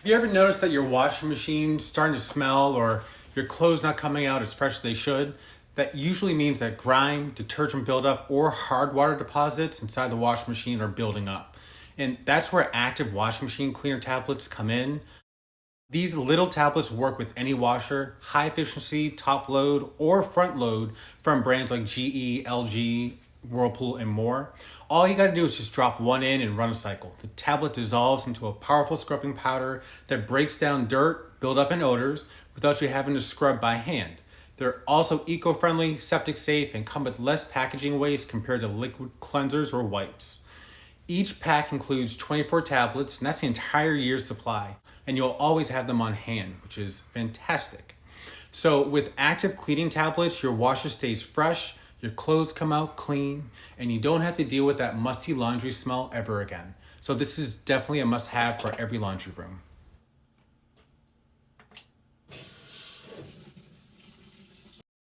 Have you ever noticed that your washing machine's starting to smell or your clothes not coming out as fresh as they should? That usually means that grime, detergent buildup, or hard water deposits inside the washing machine are building up. And that's where active washing machine cleaner tablets come in. These little tablets work with any washer, high efficiency, top load, or front load from brands like GE, LG, Whirlpool, and more. All you gotta do is just drop one in and run a cycle. The tablet dissolves into a powerful scrubbing powder that breaks down dirt, buildup, and odors without you having to scrub by hand. They're also eco-friendly, septic-safe, and come with less packaging waste compared to liquid cleansers or wipes. Each pack includes 24 tablets, and that's the entire year's supply. And you'll always have them on hand, which is fantastic. So with active cleaning tablets, your washer stays fresh, your clothes come out clean, and you don't have to deal with that musty laundry smell ever again. So this is definitely a must-have for every laundry room.